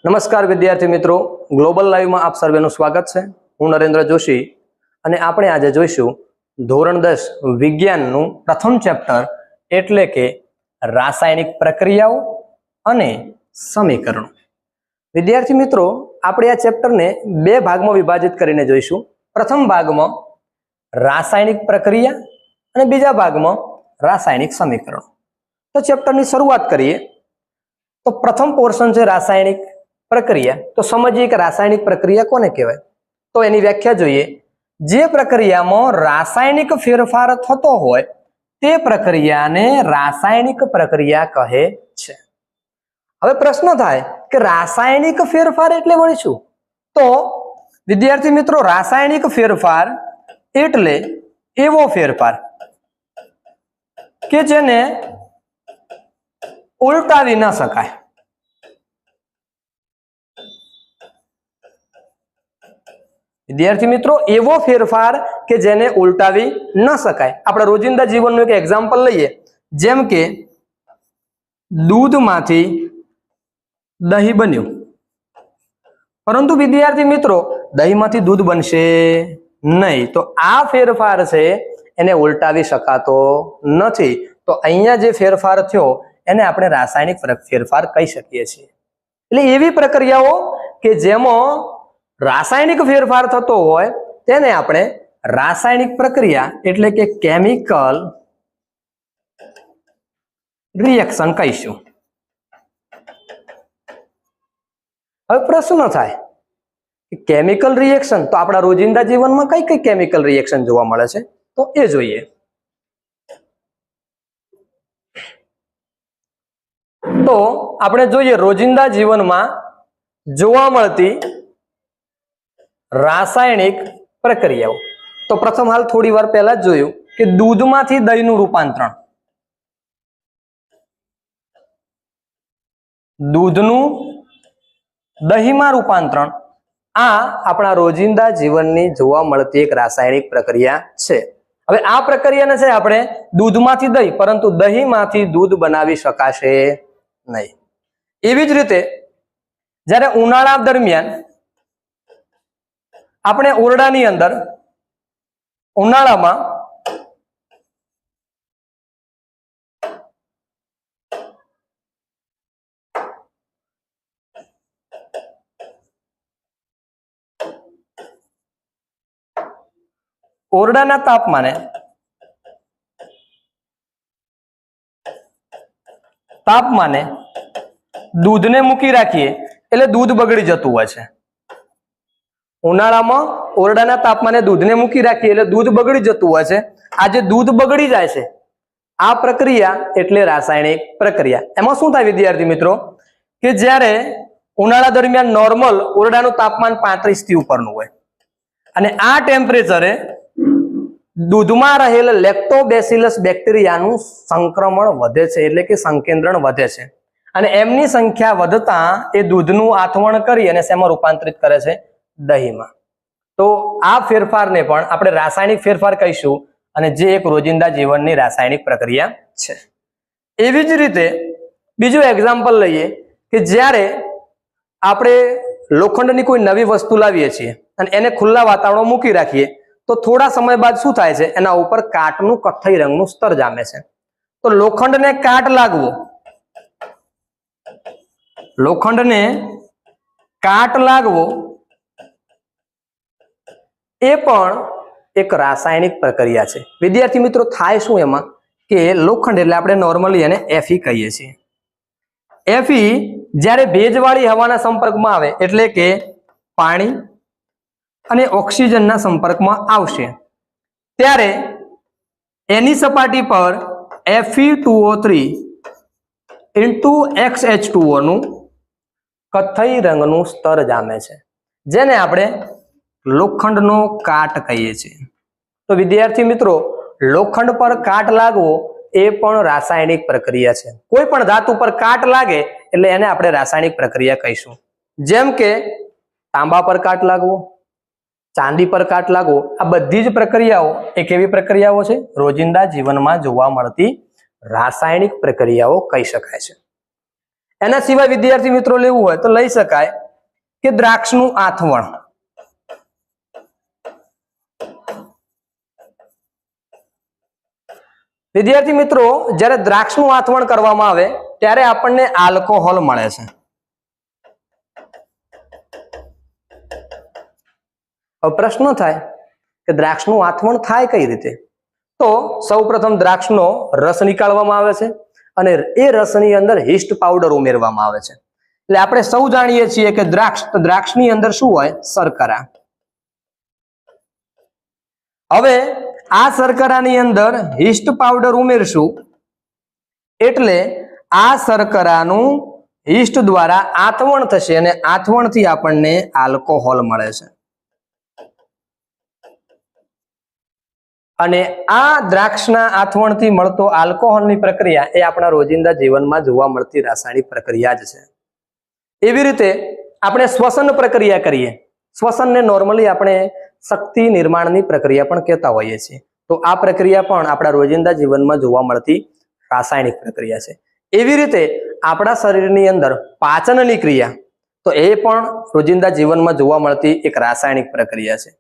નમસ્કાર વિદ્યાર્થી મિત્રો, ગ્લોબલ લાઈવમાં આપ સર્વેનું સ્વાગત છે। હું નરેન્દ્ર જોશી અને આપણે આજે જોઈશું ધોરણ 10 વિજ્ઞાનનું પ્રથમ ચેપ્ટર એટલે કે રાસાયણિક પ્રક્રિયાઓ અને સમીકરણો। વિદ્યાર્થી મિત્રો, આપણે આ ચેપ્ટરને બે ભાગમાં વિભાજિત કરીને જોઈશું। પ્રથમ ભાગમાં રાસાયણિક પ્રક્રિયા અને બીજા ભાગમાં રાસાયણિક સમીકરણો। તો ચેપ્ટરની શરૂઆત કરીએ તો પ્રથમ પોર્શન છે રાસાયણિક પ્રક્રિયા। તો સમજીએ કે રાસાયણિક પ્રક્રિયા કોને કહેવાય। તો એની વ્યાખ્યા જોઈએ। જે પ્રક્રિયામાં રાસાયણિક ફેરફાર થતો હોય તે પ્રક્રિયાને રાસાયણિક પ્રક્રિયા કહે છે। હવે પ્રશ્ન થાય કે રાસાયણિક ફેરફાર એટલે વળી શું? તો વિદ્યાર્થી મિત્રો, રાસાયણિક ફેરફાર એટલે એવો ફેરફાર કે જેને ઉલટાવી ન શકાય। વિદ્યાર્થી મિત્રો, એવો ફેરફાર કે જેને ઉલટાવી ન શકાય। આપણે રોજિંદા જીવનનું એક એક્ઝામ્પલ લઈએ, જેમ કે દૂધમાંથી દહીં બન્યું, પરંતુ વિદ્યાર્થી મિત્રો દહીંમાંથી દૂધ બનશે નહીં। તો આ ફેરફાર છે એને ઉલટાવી શકાતો નથી। તો અહીંયા જે ફેરફાર થયો એને આપણે રાસાયણિક ફેરફાર કહી શકીએ છીએ। એટલે એવી પ્રક્રિયાઓ કે જેમાં રાસાયણિક ફેરફાર થતો હોય તેને આપણે રાસાયણિક પ્રક્રિયા એટલે કે કેમિકલ રિએક્શન કહીશું। હવે પ્રશ્ન થાય કે કેમિકલ રિએક્શન, તો આપણા રોજિંદા જીવનમાં કઈ કઈ કેમિકલ રિએક્શન જોવા મળે છે તો એ જોઈએ। તો આપણે જોઈએ રોજિંદા જીવનમાં જોવા મળતી રાસાયણિક પ્રક્રિયાઓ। તો પ્રથમ હાલ થોડી વાર પહેલા જ જોયું કે દૂધમાંથી દહીંનું રૂપાંતરણ, દૂધનું દહીંમાં રૂપાંતરણ, આ આપણા રોજિંદા જીવનની જોવા મળતી એક રાસાયણિક પ્રક્રિયા છે। હવે આ પ્રક્રિયાને છે આપણે દૂધમાંથી દહીં, પરંતુ દહીંમાંથી દૂધ બનાવી શકાશે નહીં। એવી જ રીતે જ્યારે ઉનાળા દરમિયાન આપણે ઓરડાની અંદર ઉનાળામાં ઓરડાના તાપમાને દૂધને મૂકી રાખીએ એટલે દૂધ બગડી જતું હોય છે। ઉનાળામાં ઓરડાના તાપમાને દૂધને મૂકી રાખીએ એટલે દૂધ બગડી જતું હોય છે। આ જે દૂધ બગડી જાય છે આ પ્રક્રિયા એટલે રાસાયણિક પ્રક્રિયા। એમાં શું થાય વિદ્યાર્થી મિત્રો કે જ્યારે ઉનાળા દરમિયાન નોર્મલ ઓરડાનું તાપમાન 35 થી ઉપરનું હોય અને આ ટેમ્પરેચરે દૂધમાં રહેલ લેક્ટોબેસિલસ બેક્ટેરિયાનું સંક્રમણ વધે છે, એટલે કે સંકેન્દ્રણ વધે છે અને એમની સંખ્યા વધતા એ દૂધનું આથવણ કરી અને શેમાં રૂપાંતરિત કરે છે? દહીંમાં। તો આ ફેરફારને પણ આપણે રાસાયણિક ફેરફાર કહીશું અને જે એક રોજિંદા જીવનની રાસાયણિક પ્રક્રિયા છે। એવી જ રીતે બીજું એક્ઝામ્પલ લઈએ કે જ્યારે આપણે લોખંડની કોઈ નવી વસ્તુ લાવીએ છીએ અને એને ખુલ્લા વાતાવરણમાં મૂકી રાખીએ તો થોડા સમય બાદ શું થાય છે? એના ઉપર કાટનું કથ્થઈ રંગનું સ્તર જામે છે। તો લોખંડને કાટ લાગવો એ પણ એક રાસાયણિક પ્રક્રિયા છે। વિદ્યાર્થી મિત્રો, થાય શું એમાં કે લોખંડ એટલે આપણે નોર્મલી એને Fe કહીએ છીએ। Fe જ્યારે ભેજવાળી હવાના સંપર્કમાં આવે એટલે કે પાણી અને ઓક્સિજનના સંપર્કમાં આવશે ત્યારે એની સપાટી પર Fe2O3 * XH2O નું કથ્થઈ રંગનું સ્તર જામે છે, જેને આપણે લોખંડનો કાટ કહીએ છીએ। તો વિદ્યાર્થી મિત્રો, લોખંડ પર કાટ લાગવો એ પણ રાસાયણિક પ્રક્રિયા છે। કોઈ પણ ધાતુ પર કાટ લાગે એટલે એને આપણે રાસાયણિક પ્રક્રિયા કહીશું। જેમ કે તાંબા પર કાટ લાગવો, ચાંદી પર કાટ લાગવો, આ બધી જ પ્રક્રિયાઓ એ કેવી પ્રક્રિયાઓ છે? રોજિંદા જીવનમાં જોવા મળતી રાસાયણિક પ્રક્રિયાઓ કહી શકાય છે. એના સિવાય વિદ્યાર્થી મિત્રો લેવું હોય તો લઈ શકાય કે દ્રાક્ષનું આથવણ. વિદ્યાર્થી મિત્રો, જ્યારે દ્રાક્ષનું આથવણ કરવામાં આવે ત્યારે આપણને આલ્કોહોલ મળે છે. હવે પ્રશ્ન થાય કે દ્રાક્ષનું આથવણ થાય કઈ રીતે? તો સૌપ્રથમ દ્રાક્ષનો રસ નીકાળવામાં આવે છે અને એ રસની અંદર યીસ્ટ પાવડર ઉમેરવામાં આવે છે. એટલે આપણે સૌ જાણીએ છીએ કે દ્રાક્ષની અંદર શું હોય? શર્કરા. હવે આ શર્કરાની અંદર યીસ્ટ પાવડર ઉમેરશું એટલે આ શર્કરાનું યીસ્ટ દ્વારા આથવણ થશે અને આથવણથી આપણને આલ્કોહોલ મળે છે. અને આ દ્રાક્ષના આથવણથી મળતો આલ્કોહોલની પ્રક્રિયા એ આપણા રોજિંદા જીવનમાં જોવા મળતી રાસાયણિક પ્રક્રિયા જ છે. એવી રીતે આપણે શ્વસન પ્રક્રિયા કરીએ. શ્વસનને નોર્મલી આપણે શક્તિ નિર્માણની પ્રક્રિયા પણ કહેતા હોઈએ છીએ. તો આ પ્રક્રિયા પણ આપણા રોજિંદા જીવનમાં જોવા મળતી રાસાયણિક પ્રક્રિયા છે. એવી રીતે આપણા શરીરની અંદર પાચનની ક્રિયા, તો એ પણ રોજિંદા જીવનમાં જોવા મળતી એક રાસાયણિક પ્રક્રિયા છે.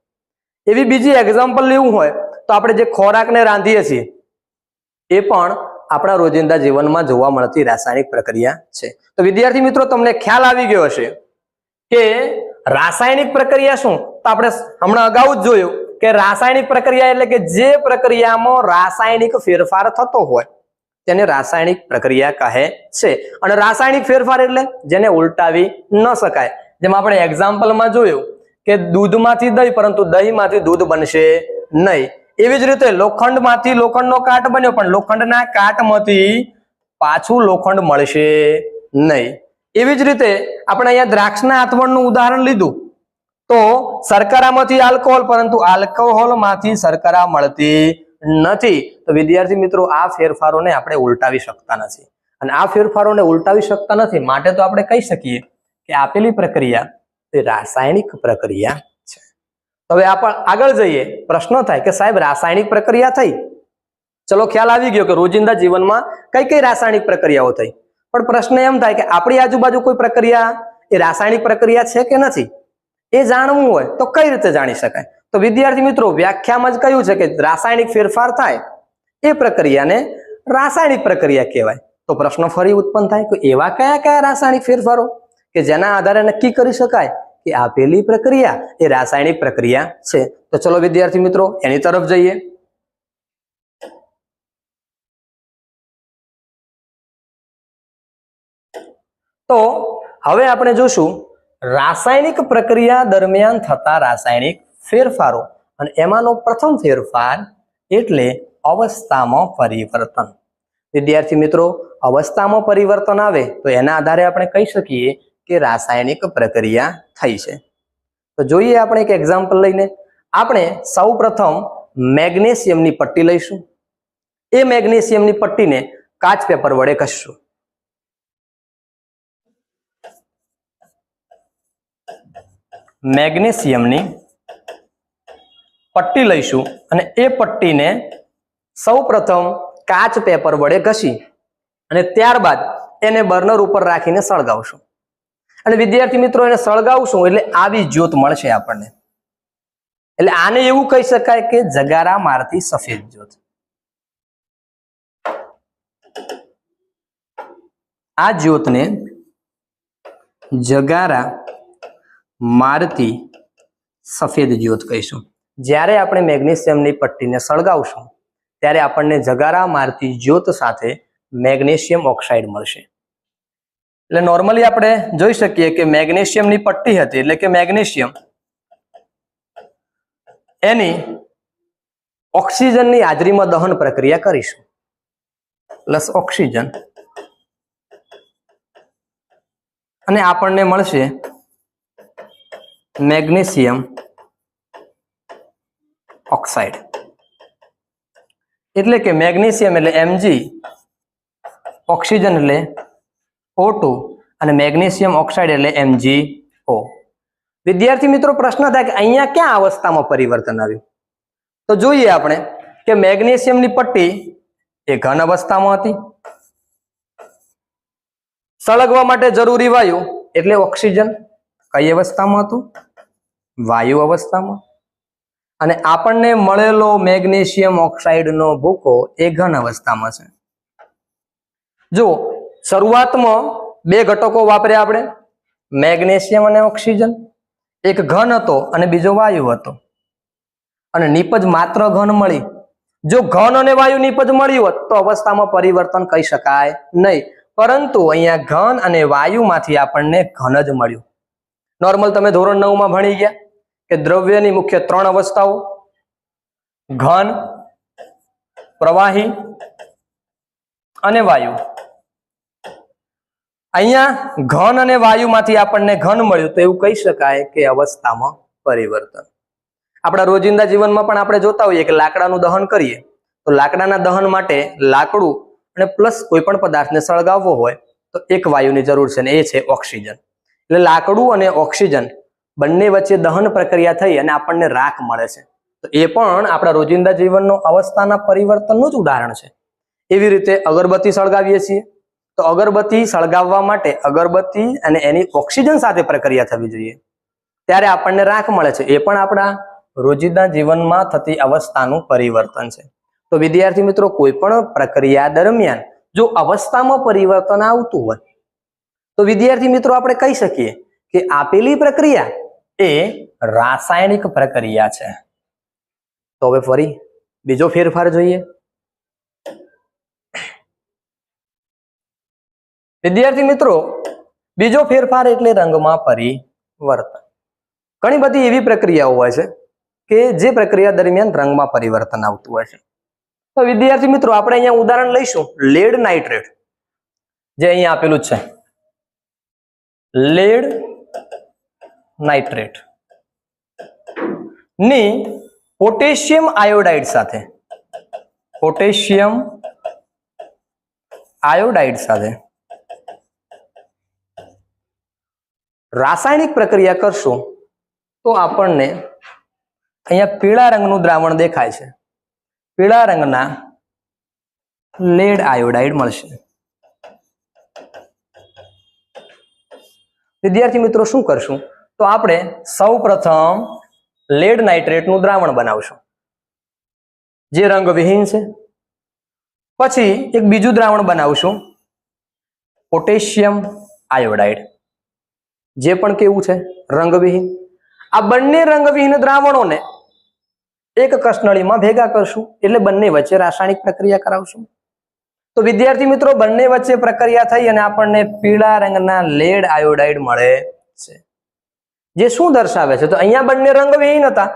એવી બીજી એક્ઝામ્પલ લેવું હોય તો આપણે જે ખોરાકને રાંધીએ છીએ એ પણ આપણા રોજિંદા જીવનમાં જોવા મળતી રાસાયણિક પ્રક્રિયા છે. તો વિદ્યાર્થી મિત્રો, તમને ખ્યાલ આવી ગયો હશે કે રાસાયણિક પ્રક્રિયા શું? તો આપણે હમણાં અગાઉ જ જોયું કે રાસાયણિક પ્રક્રિયા એટલે કે જે પ્રક્રિયામાં રાસાયણિક ફેરફાર થતો હોય તેને રાસાયણિક પ્રક્રિયા કહે છે. અને રાસાયણિક ફેરફાર એટલે જેને ઉલટાવી ન શકાય. જેમ આપણે એક્ઝામ્પલમાં જોયું કે દૂધમાંથી દહીં, પરંતુ દહીંમાંથી દૂધ બનશે નહીં. એવી જ રીતે લોખંડમાંથી લોખંડનો કાટ બન્યો, પણ લોખંડના કાટમાંથી પાછું લોખંડ મળશે નહીં. એવી જ રીતે આપણે અહીંયા દ્રાક્ષના આથવણનું ઉદાહરણ લીધું તો શર્કરામાંથી આલ્કોહોલ, પરંતુ આલ્કોહોલમાંથી શર્કરા મળતી નથી. તો વિદ્યાર્થી મિત્રો, આ ફેરફારોને આપણે ઉલટાવી શકતા નથી. અને આ ફેરફારોને ઉલટાવી શકતા નથી માટે તો આપણે કહી શકીએ કે આપેલી પ્રક્રિયા એ રાસાયણિક પ્રક્રિયા છે. હવે આપણે આગળ જઈએ. પ્રશ્ન થાય કે સાહેબ, રાસાયણિક પ્રક્રિયા થઈ, ચલો ખ્યાલ આવી ગયો કે રોજિંદા જીવનમાં કઈ કઈ રાસાયણિક પ્રક્રિયાઓ થઈ. પણ પ્રશ્ન એમ થાય કે આપણી આજુબાજુ કોઈ પ્રક્રિયા એ રાસાયણિક પ્રક્રિયા છે કે નથી, એ જાણવું હોય તો કઈ રીતે જાણી શકાય? તો વિદ્યાર્થી મિત્રો, વ્યાખ્યામાં જ કહ્યું છે કે રાસાયણિક ફેરફાર થાય એ પ્રક્રિયાને રાસાયણિક પ્રક્રિયા કહેવાય. તો પ્રશ્ન ફરી ઉત્પન્ન થાય કે એવા કયા કયા રાસાયણિક ફેરફારો કે જેના આધારે નક્કી કરી શકાય કે આપેલી પ્રક્રિયા એ રાસાયણિક પ્રક્રિયા છે? તો ચલો વિદ્યાર્થી મિત્રો, એની તરફ જઈએ. તો હવે આપણે જોશું રાસાયણિક પ્રક્રિયા દરમિયાન થતા રાસાયણિક ફેરફારો. અને એમાંનો પ્રથમ ફેરફાર એટલે અવસ્થામાં પરિવર્તન. વિદ્યાર્થી મિત્રો, અવસ્થામાં પરિવર્તન આવે તો એના આધારે આપણે કહી શકીએ કે રાસાયણિક પ્રક્રિયા થઈ છે. તો જોઈએ આપણે એક એક્ઝામ્પલ લઈને. આપણે સૌ પ્રથમ મેગ્નેશિયમની પટ્ટી લઈશું. એ મેગ્નેશિયમની પટ્ટીને કાચ પેપર વડે ઘસશું. મેગ્નેશિયમની પટ્ટી લઈશું અને એ પટ્ટીને સૌપ્રથમ કાચ પેપર વડે ઘસી અને ત્યારબાદ એને બર્નર ઉપર રાખીને સળગાવશું. અને વિદ્યાર્થી મિત્રો, એને સળગાવશું એટલે આવી જ્યોત મળશે આપણને. એટલે આને એવું કહી શકાય કે જગારા મારતી સફેદ જ્યોત. આ જ્યોતને જગારા મારતી સફેદ જ્યોત કહીશું. જ્યારે આપણે મેગ્નેશિયમની પટ્ટીને સળગાવશું ત્યારે આપણને જગારા મારતી જ્યોત સાથે મેગ્નેશિયમ ઓક્સાઇડ મળશે. એટલે નોર્મલી આપણે જોઈ શકીએ કે મેગ્નેશિયમની પટ્ટી હતી, એટલે કે મેગ્નેશિયમ એની ઓક્સિજનની હાજરીમાં દહન પ્રક્રિયા કરીશું. પ્લસ ઓક્સિજન અને આપણને મળશે મેગ્નેશિયમ ઓક્સાઇડ. એટલે કે મેગ્નેશિયમ એટલે Mg, ઓક્સિજન એટલે O2 અને મેગ્નેશિયમ ઓક્સાઇડ એટલે MgO. વિદ્યાર્થી મિત્રો પ્રશ્ન થાય કે અહીંયા ક્યાં અવસ્થામાં પરિવર્તન આવ્યું? તો જોઈએ આપણે કે મેગ્નેશિયમની પટ્ટી એ ઘન અવસ્થામાં હતી. સળગવા માટે જરૂરી વાયુ એટલે ઓક્સિજન કઈ અવસ્થામાં હતું? વાયુ અવસ્થામાં. અને આપણને મળેલો મેગ્નેશિયમ ઓક્સાઇડનો ભૂકો એ ઘન અવસ્થામાં છે. જો શરૂઆતમાં બે ઘટકો વાપર્યા આપણે, મેગ્નેશિયમ અને ઓક્સિજન. એક ઘન હતો અને બીજો વાયુ હતો, અને નિપજ માત્ર ઘન મળી. જો ઘન અને વાયુ નિપજ મળ્યું હોત તો અવસ્થામાં પરિવર્તન કહી શકાય નહીં, પરંતુ અહીંયા ઘન અને વાયુમાંથી આપણને ઘન જ મળ્યું. નોર્મલ તમે ધોરણ 9 માં ભણી ગયા કે દ્રવ્યની મુખ્ય 3 અવસ્થાઓ, ઘન, પ્રવાહી અને વાયુ. અહીંયા ઘન અને વાયુમાંથી આપણને ઘન મળ્યું તો એવું કહી શકાય કે અવસ્થામાં પરિવર્તન. આપણા રોજિંદા જીવનમાં પણ આપણે જોતા હોઈએ કે લાકડાનું દહન કરીએ તો લાકડાના દહન માટે લાકડું અને પ્લસ કોઈ પણ પદાર્થને સળગાવવો હોય તો એક વાયુની જરૂર છે, ને એ છે ઓક્સિજન. એટલે લાકડું અને ઓક્સિજન બંને વચ્ચે દહન પ્રક્રિયા થઈ અને આપણને રાખ મળે છે. તો એ પણ આપણા રોજિંદા જીવનનો અવસ્થાના પરિવર્તનનું જ ઉદાહરણ છે. એવી રીતે અગરબત્તી સળગાવીએ છીએ તો અગરબત્તી સળગાવવા માટે અગરબત્તી અને એની ઓક્સિજન સાથે પ્રક્રિયા થવી જોઈએ, ત્યારે આપણને રાખ મળે છે. એ પણ આપણા રોજિંદા જીવનમાં થતી અવસ્થાનું પરિવર્તન છે. તો વિદ્યાર્થી મિત્રો, કોઈ પણ પ્રક્રિયા દરમિયાન જો અવસ્થામાં પરિવર્તન આવતું હોય તો વિદ્યાર્થી મિત્રો આપણે કહી શકીએ કે આપેલી પ્રક્રિયા એ રાસાયણિક પ્રક્રિયા છે. તો હવે ફરી બીજો ફેરફાર જોઈએ. વિદ્યાર્થી મિત્રો, બીજો ફેરફાર એટલે રંગમાં પરિવર્તન. ઘણી બધી એવી પ્રક્રિયાઓ હોય છે કે જે પ્રક્રિયા દરમિયાન રંગમાં પરિવર્તન આવતું હોય છે. તો વિદ્યાર્થી મિત્રો, આપણે અહીંયા ઉદાહરણ લઈશું લેડ નાઇટ્રેટ, જે અહીંયા આપેલું છે. લેડ નાઇટ્રેટ ની પોટેશિયમ આયોડાઇડ સાથે રાસાયણિક પ્રક્રિયા કરશું તો આપણને અહીંયા પીળા રંગનું દ્રાવણ દેખાય છે. પીળા રંગના લેડ આયોડાઇડ મળશે. વિદ્યાર્થી મિત્રો, શું કરશું? તો આપણે સૌ પ્રથમ લેડ નાઇટ્રેટનું દ્રાવણ બનાવશું જે રંગવિહીન છે. પછી એક બીજું દ્રાવણ બનાવશું પોટેશિયમ આયોડાઇડ, જે પણ કેવું છે? રંગવિહીન. આ બંને રંગવિહીન દ્રાવણોને એક કસનળીમાં ભેગા કરશું, એટલે બંને વચ્ચે રાસાયણિક પ્રક્રિયા કરાવશું. તો વિદ્યાર્થી મિત્રો, બંને વચ્ચે પ્રક્રિયા થઈ અને આપણને પીળા રંગના લેડ આયોડાઇડ મળે છે, જે શું દર્શાવે છે? તો અહીંયા બંને રંગવિહીન હતા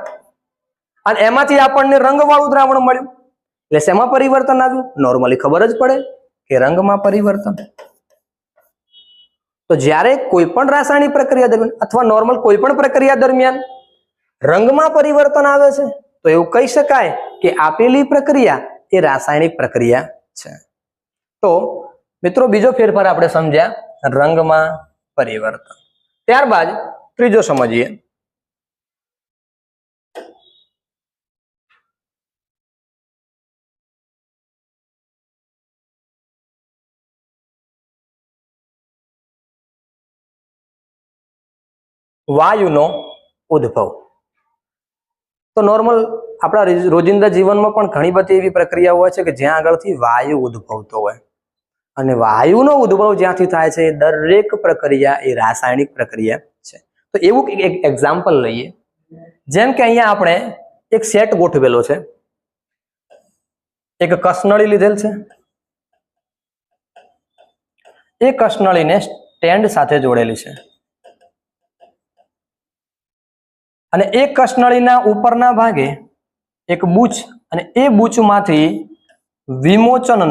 અને એમાંથી આપણને રંગવાળું દ્રાવણ મળ્યું, એટલે શેમાં પરિવર્તન આવ્યું? નોર્મલી ખબર જ પડે કે રંગમાં પરિવર્તન. તો જ્યારે કોઈ પણ રાસાયણિક પ્રક્રિયા દરમિયાન અથવા નોર્મલ કોઈ પણ પ્રક્રિયા દરમિયાન રંગમાં પરિવર્તન આવે છે તો એવું કહી શકાય કે આપેલી પ્રક્રિયા એ રાસાયણિક પ્રક્રિયા છે. તો મિત્રો, બીજો ફેરફાર આપણે સમજ્યા રંગમાં પરિવર્તન. ત્યારબાદ ત્રીજો સમજીએ. વાયુનો ઉદ્ભવ. તો નોર્મલ આપણા રોજિંદા જીવનમાં પણ ઘણી બધી એવી પ્રક્રિયાઓ હોય છે કે જ્યાં આગળથી વાયુ ઉદ્ભવતો હોય, અને વાયુનો ઉદ્ભવ જ્યાંથી થાય છે એ દરેક પ્રક્રિયા એ રાસાયણિક પ્રક્રિયા છે. તો એવું એક એક્ઝામ્પલ લઈએ. જેમ કે અહીંયા આપણે એક સેટ ગોઠવેલો છે, એક કસનળી લીધેલ છે, એ કસનળીને સ્ટેન્ડ સાથે જોડેલી છે, અને એક કસનળીના ઉપરના ભાગે એક બૂચ, અને એ બૂચમાંથી વિમોચન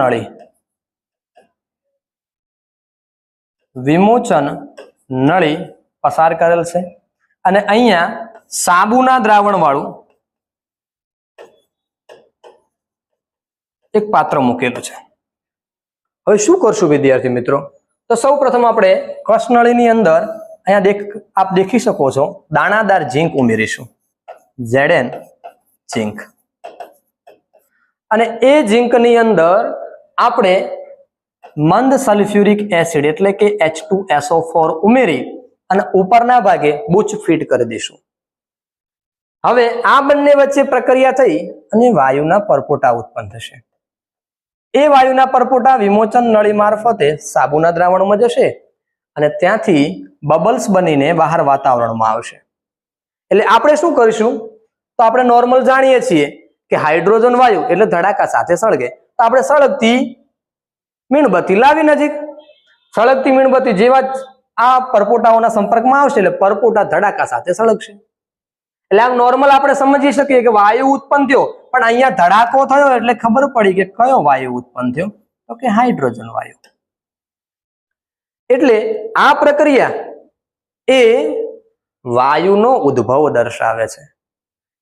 નળી પસાર કરેલ છે, અને અહીંયા સાબુના દ્રાવણ વાળું એક પાત્ર મૂકેલું છે. હવે શું કરશું વિદ્યાર્થી મિત્રો? તો સૌ પ્રથમ આપણે કસનળીની અંદર અહીંયા આપ દેખી શકો છો દાણાદાર ઝીંક ઉમેરીશું, Zn ઝીંક, અને એ ઝીંકની અંદર આપણે મંદ સલ્ફ્યુરિક એસિડ એટલે કે H2SO4 ઉમેરી અને ઉપરના ભાગે બુચ ફીટ કરી દઈશું. હવે આ બંને વચ્ચે પ્રક્રિયા થઈ અને વાયુના પરપોટા ઉત્પન્ન થશે. એ વાયુના પરપોટા વિમોચન નળી મારફતે સાબુના દ્રાવણમાં જશે અને ત્યાંથી બબલ્સ બનીને બહાર વાતાવરણમાં આવશે. એટલે આપણે શું કરીશું, તો આપણે નોર્મલ જાણીએ છીએ કે હાઇડ્રોજન વાયુ એટલે ધડાકા સાથે સળગે, તો આપણે સળગતી મીણબત્તી લાવી નજીક, સળગતી મીણબત્તી જેવા આ પરપોટાઓના સંપર્કમાં આવશે એટલે પરપોટા ધડાકા સાથે સળગશે. એટલે આમ નોર્મલ આપણે સમજી શકીએ કે વાયુ ઉત્પન્ન થયો, પણ અહીંયા ધડાકો થયો એટલે ખબર પડી કે કયો વાયુ ઉત્પન્ન થયો, તો કે હાઇડ્રોજન વાયુ. એટલે આ પ્રક્રિયા એ વાયુનો ઉદ્ભવ દર્શાવે છે.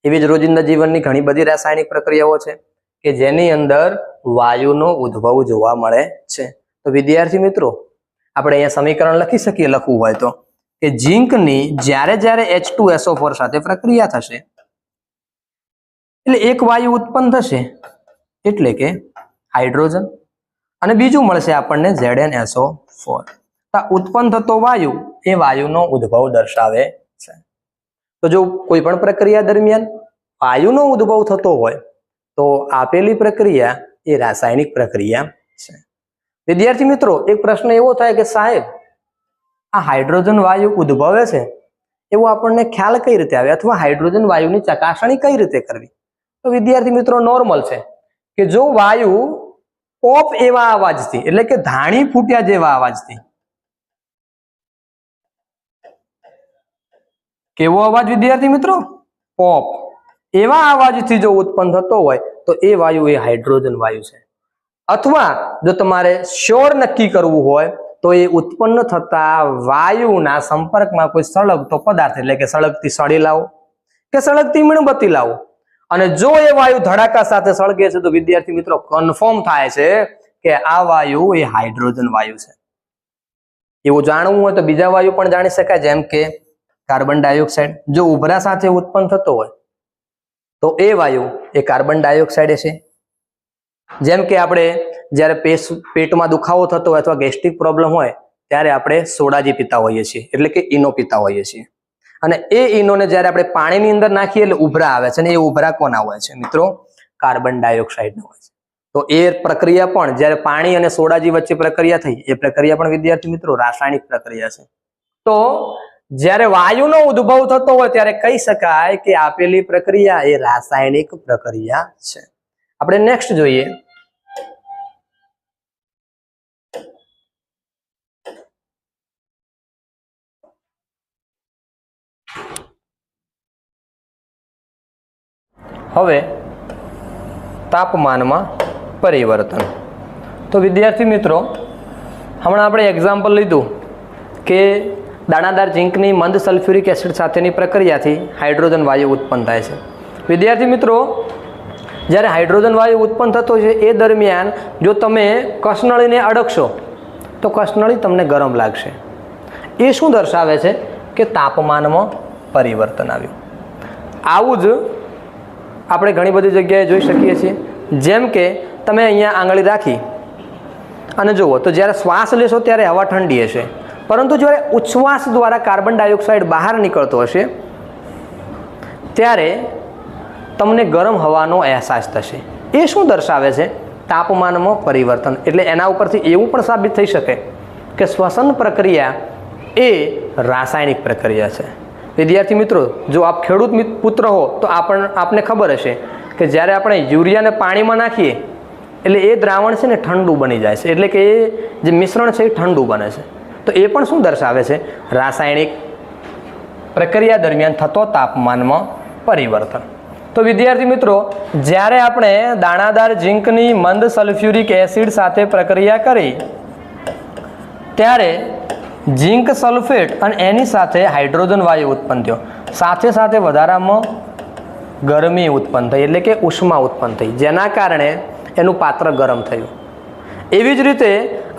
એવી જ રોજિંદા જીવનની ઘણી બધી રાસાયણિક પ્રક્રિયાઓ છે કે જેની અંદર વાયુનો ઉદ્ભવ જોવા મળે છે. તો વિદ્યાર્થી મિત્રો, આપણે અહીંયા સમીકરણ લખી શકીએ, લખવું હોય તો, કે ઝીંકની જ્યારે H2SO4 સાથે પ્રક્રિયા થશે એટલે એક વાયુ ઉત્પન્ન થશે એટલે કે હાઇડ્રોજન, અને બીજું મળશે આપણને ZnSO4. તો ઉત્પન્ન થતો વાયુ એ વાયુનો ઉદ્ભવ દર્શાવે છે. તો જો કોઈ પણ પ્રક્રિયા દરમિયાન વાયુનો ઉદ્ભવ થતો હોય તો આપેલી પ્રક્રિયા એ રાસાયણિક પ્રક્રિયા છે. વિદ્યાર્થી મિત્રો, એક પ્રશ્ન એવો થાય કે સાહેબ આ હાઇડ્રોજન વાયુ ઉદ્ભવે છે એવો આપણને ખ્યાલ કઈ રીતે આવે, અથવા હાઇડ્રોજન વાયુની ચકાસણી કઈ રીતે કરવી? તો વિદ્યાર્થી મિત્રો, નોર્મલ છે કે જો વાયુ પોપ એવા અવાજથી એટલે કે ધાણી ફૂટ્યા જેવા અવાજથી, કેવો અવાજ વિદ્યાર્થી મિત્રો? પોપ એવા અવાજથી જો ઉત્પન્ન થતો હોય તો એ વાયુ એ હાઇડ્રોજન વાયુ છે. અથવા જો તમારે શ્યોર નક્કી કરવું હોય તો એ ઉત્પન્ન થતા વાયુના સંપર્કમાં કોઈ સળગતો પદાર્થ એટલે કે સળગતી સળી લાવો કે સળગતી મીણબત્તી લાવો, અને જો એ વાયુ ધડાકા સાથે સળગે છે તો વિદ્યાર્થી મિત્રો કન્ફર્મ થાય છે કે આ વાયુ એ હાઇડ્રોજન વાયુ છે. એવું જાણવું હોય તો બીજા વાયુ પણ જાણી શકાય, જેમ કે કાર્બન ડાયોક્સાઇડ. જો ઉભરા સાથે ઉત્પન્ન થતો હોય તો એ વાયુ એ કાર્બન ડાયોક્સાઇડ છે. જેમ કે આપણે જ્યારે પેટમાં દુખાવો થતો હોય અથવા ગેસ્ટ્રિક પ્રોબ્લેમ હોય ત્યારે આપણે સોડાજી પીતા હોઈએ છીએ એટલે કે ઈનો પીતા હોઈએ છીએ, અને એ ઈનોને જ્યારે આપણે પાણીની અંદર નાખીએ એટલે ઉભરા આવે છે, અને એ ઉભરા કોના હોય છે મિત્રો? કાર્બન ડાયોક્સાઇડના હોય છે. તો એ પ્રક્રિયા પણ જ્યારે પાણી અને સોડાજી વચ્ચે પ્રક્રિયા થઈ, એ પ્રક્રિયા પણ વિદ્યાર્થી મિત્રો રાસાયણિક પ્રક્રિયા છે. તો જ્યારે વાયુનો ઉદ્ભવ થતો હોય ત્યારે કહી શકાય કે આપેલી પ્રક્રિયા એ રાસાયણિક પ્રક્રિયા છે. આપણે નેક્સ્ટ જોઈએ. હવે તાપમાનમાં પરિવર્તન. તો વિદ્યાર્થી મિત્રો, હમણાં આપણે એક્ઝામ્પલ લીધું કે દાણાદાર ઝીંકની મંદ સલ્ફ્યુરિક એસિડ સાથેની પ્રક્રિયાથી હાઇડ્રોજન વાયુ ઉત્પન્ન થાય છે. વિદ્યાર્થી મિત્રો, જ્યારે હાઇડ્રોજન વાયુ ઉત્પન્ન થતો છે એ દરમિયાન જો તમે કસનળીને અડકશો તો કસનળી તમને ગરમ લાગશે. એ શું દર્શાવે છે કે તાપમાનમાં પરિવર્તન આવ્યું. આવું જ આપણે ઘણી બધી જગ્યાએ જોઈ શકીએ છીએ. જેમ કે તમે અહીંયા આંગળી રાખી અને જુઓ તો જ્યારે શ્વાસ લેશો ત્યારે હવા ઠંડી હશે, પરંતુ જ્યારે ઉચ્છ્વાસ દ્વારા કાર્બન ડાયોક્સાઇડ બહાર નીકળતો હશે ત્યારે તમને ગરમ હવાનો અહેસાસ થશે. એ શું દર્શાવે છે? તાપમાનમાં પરિવર્તન. એટલે એના ઉપરથી એવું પણ સાબિત થઈ શકે કે શ્વસન પ્રક્રિયા એ રાસાયણિક પ્રક્રિયા છે. વિદ્યાર્થી મિત્રો, જો આપ ખેડૂત પુત્ર હો તો આપને ખબર હશે કે જ્યારે આપણે યુરિયાને પાણીમાં નાખીએ એટલે એ દ્રાવણ છે ને ઠંડુ બની જાય છે, એટલે કે એ જે મિશ્રણ છે એ ઠંડુ બને છે. તો એ પણ શું દર્શાવે છે? રાસાયણિક પ્રક્રિયા દરમિયાન થતો તાપમાનમાં પરિવર્તન. તો વિદ્યાર્થી મિત્રો, જ્યારે આપણે દાણાદાર ઝીંકની મંદ સલ્ફ્યુરિક એસિડ સાથે પ્રક્રિયા કરી ત્યારે ઝીંક સલ્ફેટ અને એની સાથે હાઇડ્રોજન વાયુ ઉત્પન્ન થયો, સાથે સાથે વધારામાં ગરમી ઉત્પન્ન થઈ એટલે કે ઉષ્મા ઉત્પન્ન થઈ, જેના કારણે એનું પાત્ર ગરમ થયું. એવી જ રીતે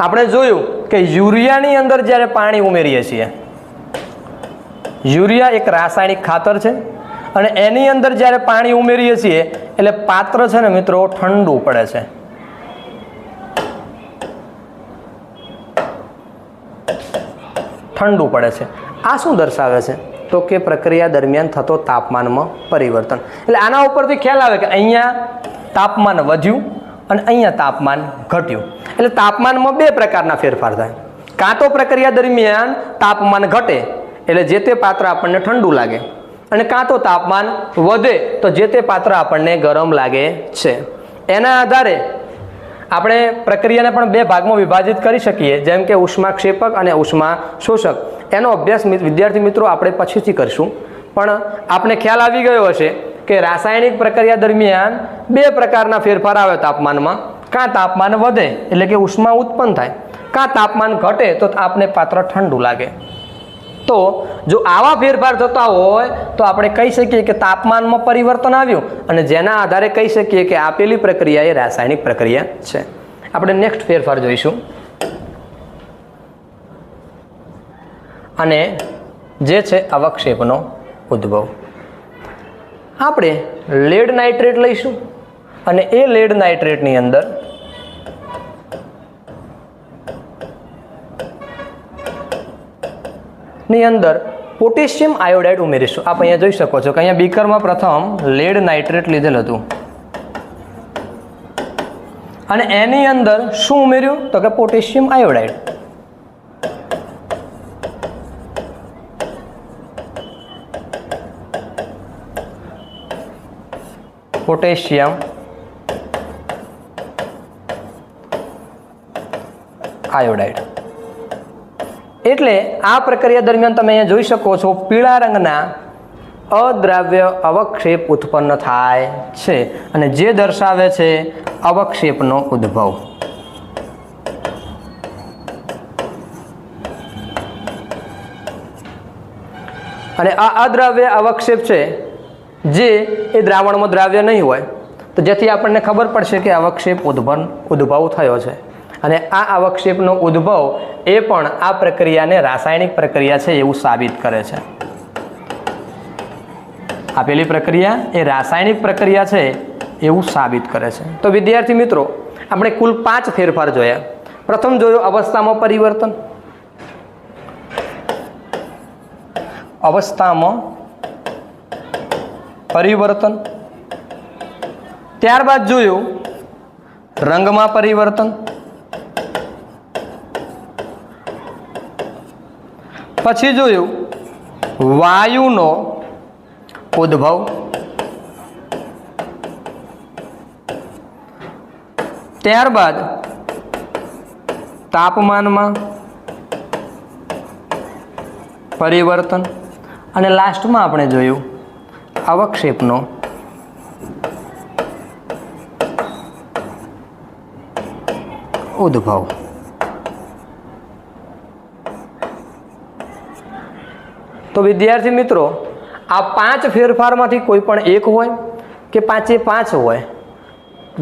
આપણે જોયું કે યુરિયાની અંદર જ્યારે પાણી ઉમેરીએ છીએ યુરિયા એક રાસાયણિક ખાતર છે અને એની અંદર જ્યારે પાણી ઉમેરીએ છીએ એટલે પાત્ર છે ને મિત્રો ઠંડુ પડે છે. ઠંડુ પડે છે. આ શું દર્શાવે છે? તો કે પ્રક્રિયા દરમિયાન થતો તાપમાનમાં પરિવર્તન. એટલે આના ઉપરથી ખ્યાલ આવે કે અહીંયા તાપમાન વધ્યું અને અહીંયા તાપમાન ઘટ્યું. એટલે તાપમાનમાં બે પ્રકારના ફેરફાર થાય. કાં તો પ્રક્રિયા દરમિયાન તાપમાન ઘટે એટલે જે તે પાત્ર આપણને ઠંડુ લાગે, અને કાં તો તાપમાન વધે તો જે તે પાત્ર આપણને ગરમ લાગે છે. એના આધારે આપણે પ્રક્રિયાને પણ બે ભાગમાં વિભાજિત કરી શકીએ, જેમ કે ઉષ્માક્ષેપક અને ઉષ્મા શોષક. એનો અભ્યાસ વિદ્યાર્થી મિત્રો આપણે પછીથી કરીશું. પણ આપણે ખ્યાલ આવી ગયો હશે કે રાસાયણિક પ્રક્રિયા દરમિયાન બે પ્રકારના ફેરફાર આવે તાપમાનમાં. કાં તાપમાન વધે એટલે કે ઉષ્મા ઉત્પન્ન થાય, કાં તાપમાન ઘટે તો આપને પાત્ર ઠંડુ લાગે. તો જો આવા ફેરફાર થતા હોય તો આપણે કહી શકીએ કે તાપમાનમાં પરિવર્તન આવ્યું, અને જેના આધારે કહી શકીએ કે આપેલી પ્રક્રિયા એ રાસાયણિક પ્રક્રિયા છે. આપણે નેક્સ્ટ ફેરફાર જોઈશું, અને જે છે અવક્ષેપનો ઉદ્ભવ. આપણે લેડ નાઇટ્રેટ લઈશું, અને એ લેડ નાઇટ્રેટની અંદર પોટેશિયમ આયોડાઇડ ઉમેરીશું. આપ અહીંયા જોઈ શકો છો કે અહીંયા બીકરમાં પ્રથમ લેડ નાઇટ્રેટ લીધેલ હતું, અને એની અંદર શું ઉમેર્યું તો કે પોટેશિયમ આયોડાઇડ. Potassium iodide. એટલે આ પ્રક્રિયા દરમિયાન તમે અહીંયા જોઈ શકો છો પીળા રંગના અદ્રાવ્ય અવક્ષેપ ઉત્પન્ન થાય છે, અને જે દર્શાવે છે અવક્ષેપનો ઉદ્ભવ. અને આ અદ્રાવ્ય અવક્ષેપ છે જે એ દ્રાવણમાં દ્રાવ્ય નહીં હોય, તો જેથી આપણને ખબર પડશે કે અવક્ષેપ ઉદ્ભવ થયો છે. અને આ અવક્ષેપનો ઉદ્ભવ એ પણ આ પ્રક્રિયાને રાસાયણિક પ્રક્રિયા છે એવું સાબિત કરે છે. આપેલી પ્રક્રિયા એ રાસાયણિક પ્રક્રિયા છે એવું સાબિત કરે છે. તો વિદ્યાર્થી મિત્રો, આપણે કુલ 5 ફેરફાર જોયા. પ્રથમ જોયો અવસ્થામાં પરિવર્તન. અવસ્થામાં પરિવર્તન. ત્યારબાદ જોયું રંગમાં પરિવર્તન. પછી જોયું વાયુનો ઉદ્ભવ. ત્યારબાદ તાપમાનમાં પરિવર્તન, અને લાસ્ટમાં આપણે જોયું અવક્ષેપનો ઉદ્ભવ. તો વિદ્યાર્થી મિત્રો, આ 5 ફેરફારમાંથી કોઈ પણ એક હોય કે 5 હોય,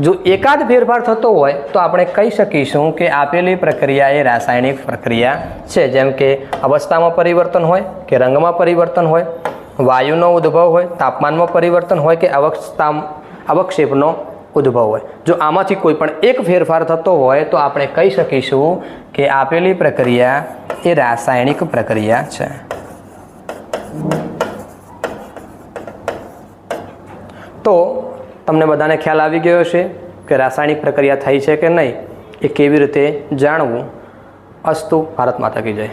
જો એકાદ ફેરફાર થતો હોય તો આપણે કહી શકીશું કે આપેલી પ્રક્રિયા એ રાસાયણિક પ્રક્રિયા છે. જેમ કે અવસ્થામાં પરિવર્તન હોય કે રંગમાં પરિવર્તન હોય, વાયુનો ઉદ્ભવ હોય, તાપમાનમાં પરિવર્તન હોય કે અવક્ષેપનો ઉદ્ભવ હોય. જો આમાંથી કોઈ પણ એક ફેરફાર થતો હોય તો આપણે કહી શકીશું કે આપેલી પ્રક્રિયા એ રાસાયણિક પ્રક્રિયા છે. તો તમને બધાને ખ્યાલ આવી ગયો છે કે રાસાયણિક પ્રક્રિયા થઈ છે કે નહીં એ કેવી રીતે જાણવું. અસ્તુ. ભારત માતા કી જય.